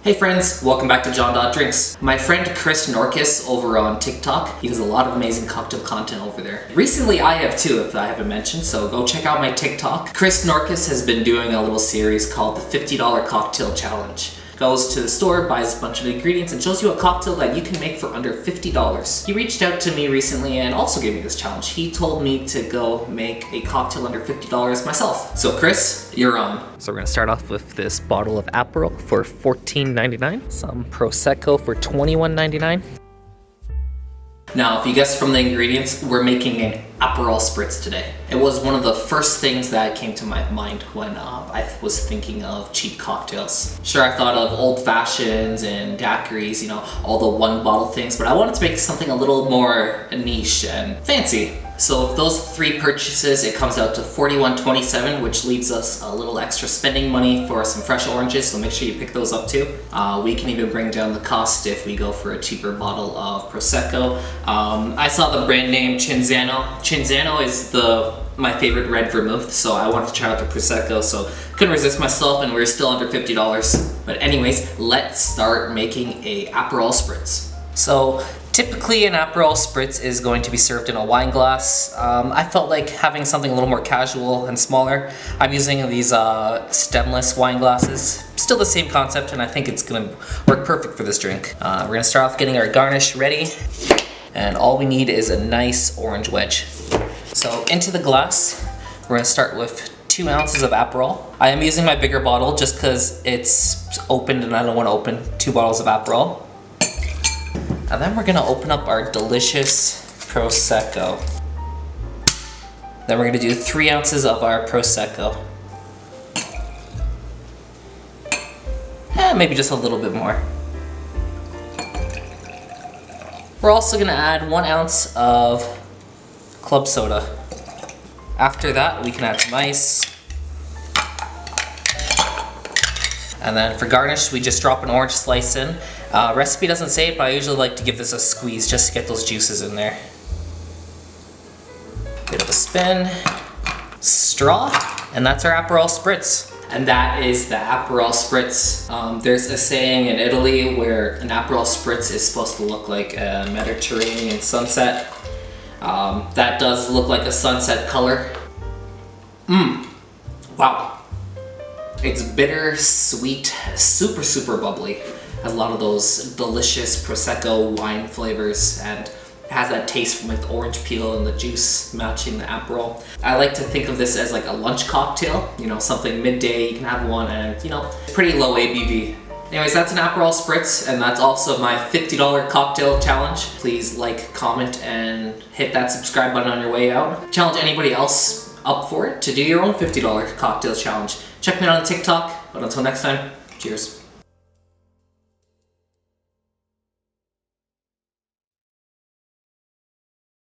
Hey friends, welcome back to John Drinks. My friend Chris Norkis over on TikTok, he does a lot of amazing cocktail content over there. Recently I have too, if I haven't mentioned, so go check out my TikTok. Chris Norkis has been doing a little series called the $50 Cocktail Challenge. Goes to the store, buys a bunch of ingredients, and shows you a cocktail that you can make for under $50. He reached out to me recently and also gave me this challenge. He told me to go make a cocktail under $50 myself. So Chris, you're on. So we're gonna start off with this bottle of Aperol for $14.99, some Prosecco for $21.99. Now, if you guessed from the ingredients, we're making an Aperol Spritz today. It was one of the first things that came to my mind when I was thinking of cheap cocktails. Sure, I thought of old fashions and daiquiris, you know, all the one bottle things, but I wanted to make something a little more niche and fancy. So with those three purchases, it comes out to $41.27, which leaves us a little extra spending money for some fresh oranges, so make sure you pick those up too. We can even bring down the cost if we go for a cheaper bottle of Prosecco. I saw the brand name Cinzano. Cinzano is my favorite red vermouth, so I wanted to try out the Prosecco, so couldn't resist myself, and we're still under $50. But anyways, let's start making a Aperol Spritz. So typically an Aperol Spritz is going to be served in a wine glass. I felt like having something a little more casual and smaller. I'm using these stemless wine glasses. Still the same concept, and I think it's gonna work perfect for this drink. We're gonna start off getting our garnish ready, and all we need is a nice orange wedge. So into the glass, we're gonna start with 2 ounces of Aperol. I am using my bigger bottle just because it's opened and I don't want to open 2 bottles of Aperol. And then we're gonna open up our delicious Prosecco. Then we're gonna do 3 ounces of our Prosecco. Maybe just a little bit more. We're also gonna add 1 ounce of club soda. After that, we can add some ice. And then for garnish, we just drop an orange slice in. Recipe doesn't say it, but I usually like to give this a squeeze just to get those juices in there. Bit of a spin, straw, and that's our Aperol Spritz. And that is the Aperol Spritz. There's a saying in Italy where an Aperol Spritz is supposed to look like a Mediterranean sunset. That does look like a sunset color. Wow. It's bitter, sweet, super bubbly. Has a lot of those delicious Prosecco wine flavors, and has that taste from like the orange peel and the juice matching the Aperol. I like to think of this as like a lunch cocktail, you know, something midday, you can have one, and you know, pretty low ABV. Anyways, that's an Aperol Spritz, and that's also my $50 cocktail challenge. Please like, comment, and hit that subscribe button on your way out. Challenge anybody else up for it to do your own $50 cocktail challenge. Check me out on TikTok, but until next time, cheers.